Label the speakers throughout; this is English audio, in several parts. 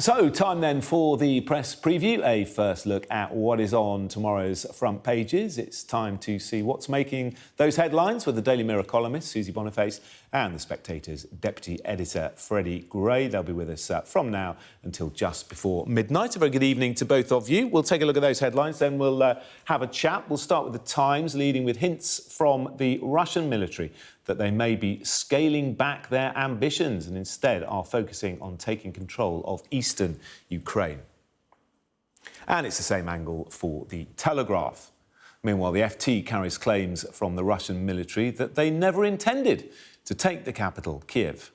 Speaker 1: So, time then for the press preview, a first look at what is on tomorrow's front pages. It's time to see what's making those headlines with the Daily Mirror columnist, Susie Boniface, and the Spectator's deputy editor, Freddy Gray. They'll be with us from now until just before midnight. A very good evening to both of you. We'll take a look at those headlines, then we'll have a chat. We'll start with the Times, leading with hints from the Russian military that they may be scaling back their ambitions and instead are focusing on taking control of eastern Ukraine. And it's the same angle for the Telegraph. Meanwhile, the FT carries claims from the Russian military that they never intended to take the capital, Kiev.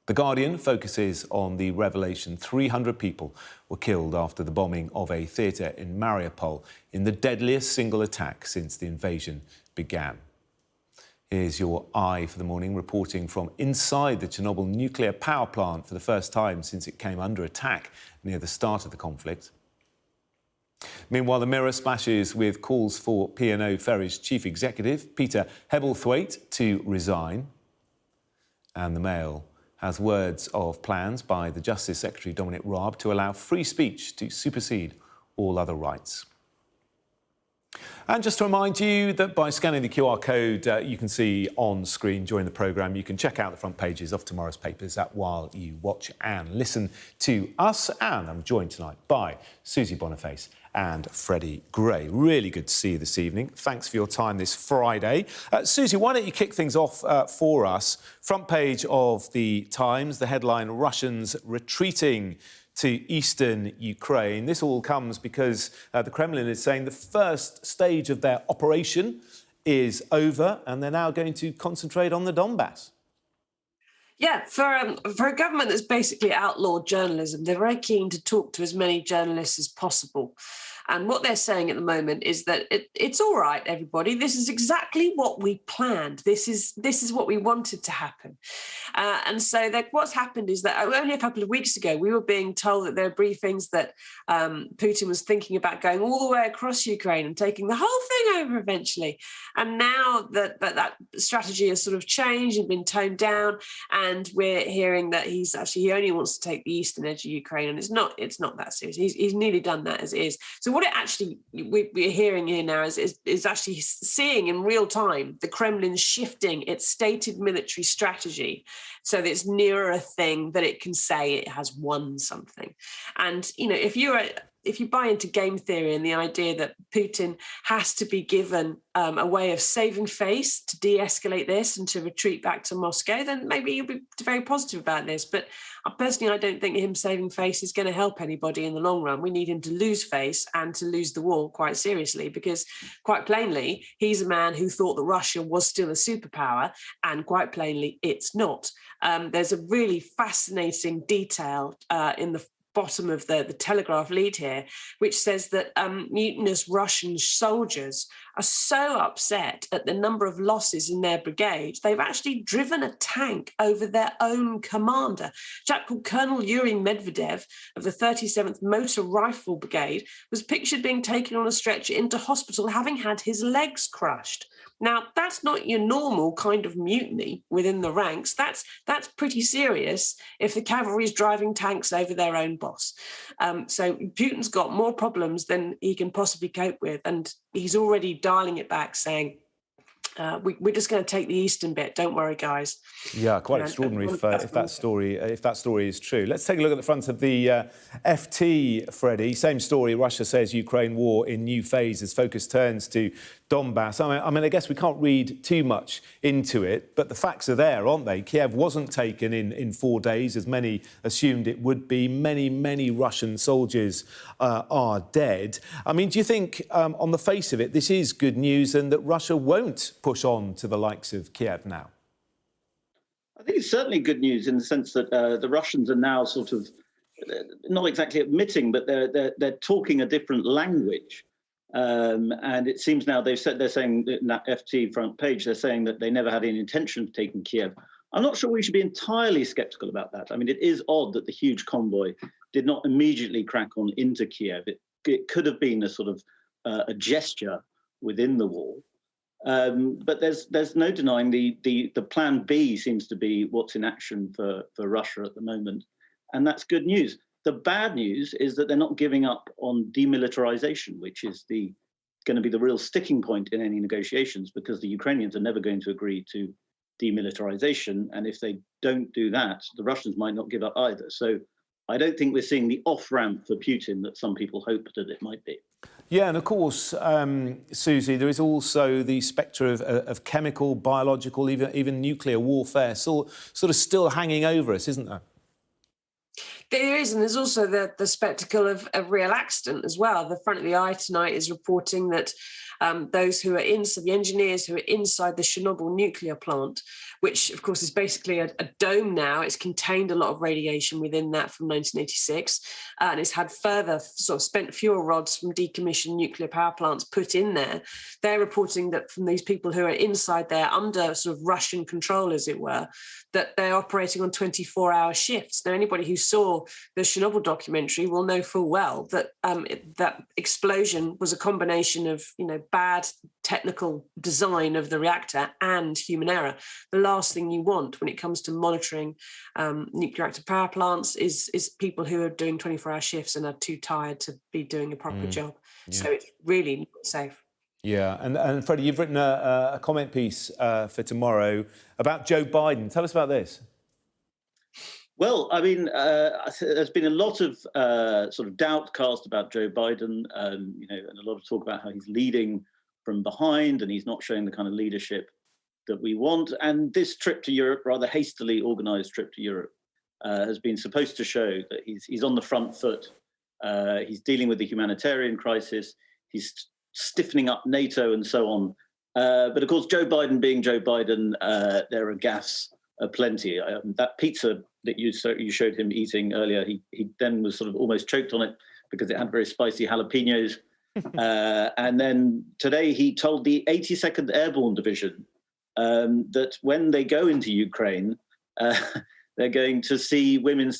Speaker 1: The Guardian focuses on the revelation 300 people were killed after the bombing of a theatre in Mariupol in the deadliest single attack since the invasion began. Here's your Eye for the morning, reporting from inside the Chernobyl nuclear power plant for the first time since it came under attack near the start of the conflict. Meanwhile, the Mirror splashes with calls for P&O Ferries chief executive, Peter Hebblethwaite, to resign. And the Mail has words of plans by the Justice Secretary, Dominic Raab, to allow free speech to supersede all other rights. And just to remind you that by scanning the QR code you can see on screen during the programme, you can check out the front pages of tomorrow's papers while you watch and listen to us. And I'm joined tonight by Susie Boniface and Freddy Gray. Really good to see you this evening. Thanks for your time this Friday. Susie, why don't you kick things off for us? Front page of the Times, the headline, Russians retreating to eastern Ukraine. This all comes because the Kremlin is saying the first stage of their operation is over and they're now going to concentrate on the Donbass.
Speaker 2: Yeah, for a government that's basically outlawed journalism, they're very keen to talk to as many journalists as possible. And what they're saying at the moment is that it's all right, everybody. This is exactly what we planned. This is what we wanted to happen. And so what's happened is that only a couple of weeks ago, we were being told that there are briefings that Putin was thinking about going all the way across Ukraine and taking the whole thing over eventually. And now that strategy has sort of changed and been toned down, and we're hearing that he only wants to take the eastern edge of Ukraine, and it's not that serious. He's nearly done that as it is. So what it actually we're hearing here now is actually seeing in real time the Kremlin shifting its stated military strategy so that it's nearer a thing that it can say it has won something. And if you buy into game theory and the idea that Putin has to be given a way of saving face to de-escalate this and to retreat back to Moscow, then maybe you'll be very positive about this. But personally, I don't think him saving face is going to help anybody in the long run. We need him to lose face and to lose the war quite seriously, because quite plainly, he's a man who thought that Russia was still a superpower, and quite plainly, it's not. There's a really fascinating detail in the bottom of the Telegraph lead here, which says that mutinous Russian soldiers are so upset at the number of losses in their brigade, they've actually driven a tank over their own commander. A chap called Colonel Yuri Medvedev of the 37th Motor Rifle Brigade was pictured being taken on a stretcher into hospital, having had his legs crushed. Now, that's not your normal kind of mutiny within the ranks. That's pretty serious if the cavalry is driving tanks over their own boss. So Putin's got more problems than he can possibly cope with, and he's already dialing it back, saying, we're just going to take the eastern bit. Don't worry, guys.
Speaker 1: Yeah, quite extraordinary if that story is true. Let's take a look at the front of the FT, Freddie. Same story. Russia says Ukraine war in new phase as focus turns to Donbass. I mean, I guess we can't read too much into it, but the facts are there, aren't they? Kiev wasn't taken in 4 days, as many assumed it would be. Many Russian soldiers are dead. I mean, do you think, on the face of it, this is good news and that Russia won't push on to the likes of Kiev now?
Speaker 3: I think it's certainly good news in the sense that the Russians are now sort of not exactly admitting, but they're talking a different language. And it seems now they're saying in that FT front page, they're saying that they never had any intention of taking Kiev. I'm not sure we should be entirely sceptical about that. I mean, it is odd that the huge convoy did not immediately crack on into Kiev. It could have been a sort of a gesture within the war. But there's no denying the plan B seems to be what's in action for Russia at the moment. And that's good news. The bad news is that they're not giving up on demilitarization, which is going to be the real sticking point in any negotiations, because the Ukrainians are never going to agree to demilitarization. And if they don't do that, the Russians might not give up either. So I don't think we're seeing the off-ramp for Putin that some people hope that it might be.
Speaker 1: Yeah, and of course, Susie, there is also the spectre of chemical, biological, even nuclear warfare, sort of still hanging over us, isn't there?
Speaker 2: There is, and there's also the spectacle of real accident as well. The Front of the Eye tonight is reporting that those who are the engineers who are inside the Chernobyl nuclear plant, which of course is basically a dome now. It's contained a lot of radiation within that from 1986, and it's had further sort of spent fuel rods from decommissioned nuclear power plants put in there. They're reporting that from these people who are inside there under sort of Russian control, as it were, that they're operating on 24-hour shifts. Now, anybody who saw the Chernobyl documentary will know full well that that explosion was a combination of, bad technical design of the reactor and human error. The last thing you want when it comes to monitoring nuclear reactor power plants is people who are doing 24-hour shifts and are too tired to be doing a proper job. Yeah. So it's really not safe.
Speaker 1: Yeah, and Freddie, you've written a comment piece for tomorrow about Joe Biden. Tell us about this.
Speaker 3: Well, I mean, there's been a lot of sort of doubt cast about Joe Biden, and a lot of talk about how he's leading from behind and he's not showing the kind of leadership that we want. And this trip to Europe, rather hastily organised trip to Europe, has been supposed to show that he's on the front foot. He's dealing with the humanitarian crisis. He's stiffening up NATO and so on. But of course, Joe Biden being Joe Biden, there are gaffes aplenty. That pizza that you showed him eating earlier, he then was sort of almost choked on it because it had very spicy jalapenos. And then today he told the 82nd Airborne Division that when they go into Ukraine, they're going to see women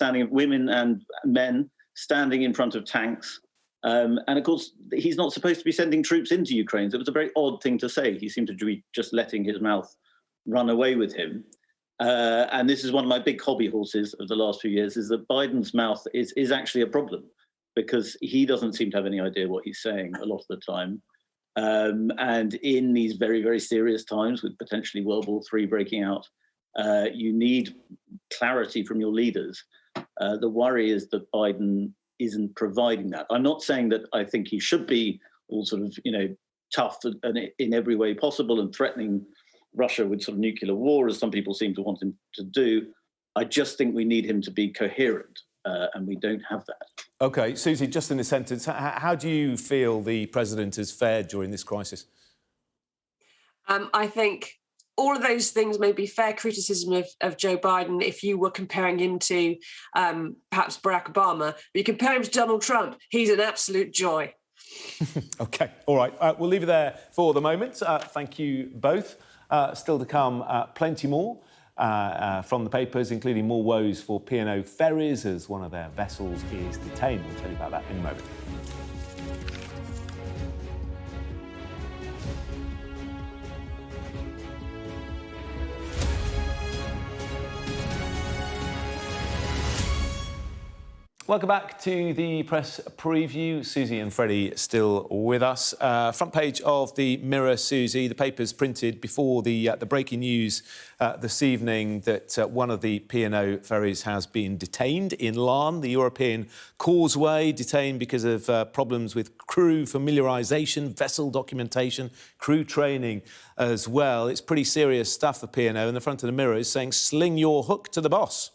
Speaker 3: and men standing in front of tanks. And of course, he's not supposed to be sending troops into Ukraine. So it was a very odd thing to say. He seemed to be just letting his mouth run away with him. And this is one of my big hobby horses of the last few years, is that Biden's mouth is actually a problem, because he doesn't seem to have any idea what he's saying a lot of the time. And in these very, very serious times with potentially World War III breaking out, you need clarity from your leaders. The worry is that Biden isn't providing that. I'm not saying that I think he should be all sort of, tough and in every way possible and threatening Russia with sort of nuclear war, as some people seem to want him to do. I just think we need him to be coherent, and we don't have that. OK,
Speaker 1: Susie, just in a sentence, how do you feel the president has fared during this crisis?
Speaker 2: I think all of those things may be fair criticism of Joe Biden if you were comparing him to perhaps Barack Obama. But you compare him to Donald Trump, he's an absolute joy.
Speaker 1: OK, all right. We'll leave it there for the moment. Thank you both. Still to come, plenty more from the papers, including more woes for P&O ferries as one of their vessels is detained. We'll tell you about that in a moment. Welcome back to the press preview. Susie and Freddie still with us. Front page of the Mirror, Susie. The paper's printed before the breaking news this evening that one of the P&O ferries has been detained in Larne, the European causeway, detained because of problems with crew familiarisation, vessel documentation, crew training as well. It's pretty serious stuff for P&O, and the front of the Mirror is saying, sling your hook to the boss.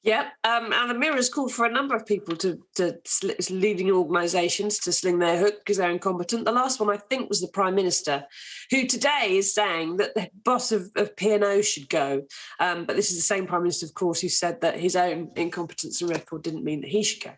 Speaker 2: Yep, and the Mirror's called for a number of people leading organisations to sling their hook because they're incompetent. The last one, I think, was the Prime Minister, who today is saying that the boss of P&O should go. But this is the same Prime Minister, of course, who said that his own incompetence and record didn't mean that he should go.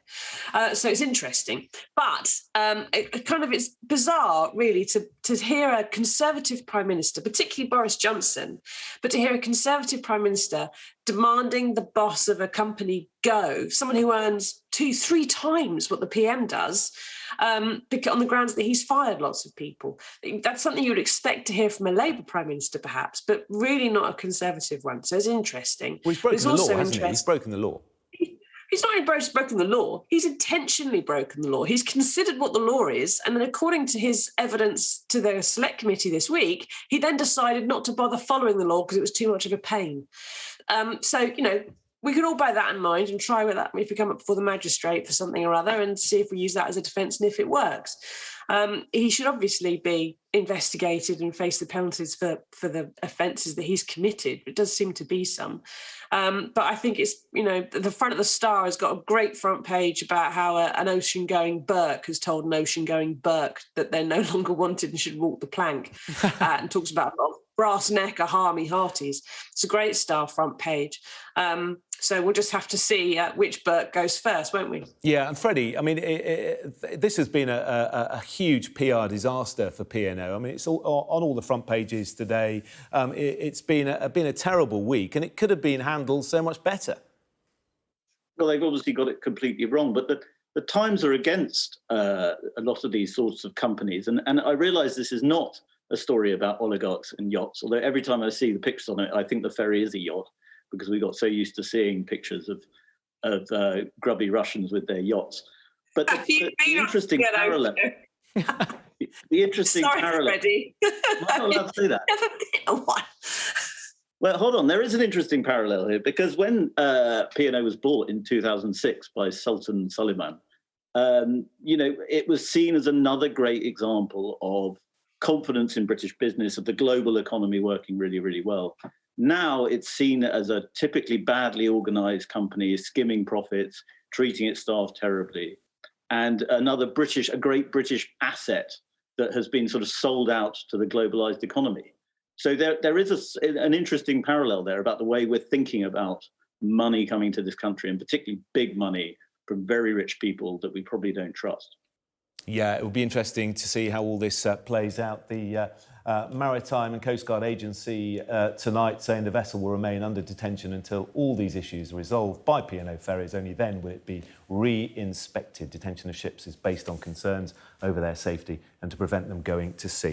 Speaker 2: So it's interesting. But it's bizarre, really, to hear a Conservative Prime Minister, particularly Boris Johnson, but to hear a Conservative Prime Minister demanding the boss of a company go, someone who earns 2-3 times what the PM does, on the grounds that he's fired lots of people. That's something you would expect to hear from a Labour Prime Minister, perhaps, but really not a Conservative one. So it's interesting.
Speaker 1: Well, he's broken the law, hasn't he? He's broken the law.
Speaker 2: He's not only broken the law, he's intentionally broken the law. He's considered what the law is. And then according to his evidence to the select committee this week, he then decided not to bother following the law because it was too much of a pain. We can all bear that in mind and try with that if we come up before the magistrate for something or other and see if we use that as a defence and if it works. He should obviously be investigated and face the penalties for the offences that he's committed. It does seem to be some. But I think it's, the front of the Star has got a great front page about how an ocean-going Burke has told an ocean-going Burke that they're no longer wanted and should walk the plank, and talks about brass neck or harmy hearties. It's a great Star front page. So we'll just have to see which Burke goes first, won't we?
Speaker 1: Yeah, and Freddie, I mean, this has been a huge PR disaster for P&O. I mean, it's on all the front pages today. It's been a terrible week, and it could have been handled so much better.
Speaker 3: Well, they've obviously got it completely wrong, but the times are against a lot of these sorts of companies. And I realise this is not a story about oligarchs and yachts, although every time I see the pictures on it, I think the ferry is a yacht, because we got so used to seeing pictures of grubby Russians with their yachts. But the interesting parallel... the interesting parallel...
Speaker 2: Freddie.
Speaker 3: I'm not allowed to say that.
Speaker 2: Never been a one.
Speaker 3: Well, hold on. There is an interesting parallel here, because when P&O was bought in 2006 by Sultan Suleiman, it was seen as another great example of confidence in British business, of the global economy working really, really well. Now it's seen as a typically badly organised company, skimming profits, treating its staff terribly, and a great British asset that has been sort of sold out to the globalised economy. So there is an interesting parallel there about the way we're thinking about money coming to this country, and particularly big money from very rich people that we probably don't trust.
Speaker 1: Yeah, it will be interesting to see how all this plays out. The Maritime and Coast Guard Agency tonight saying the vessel will remain under detention until all these issues are resolved by P&O Ferries. Only then will it be re-inspected. Detention of ships is based on concerns over their safety and to prevent them going to sea.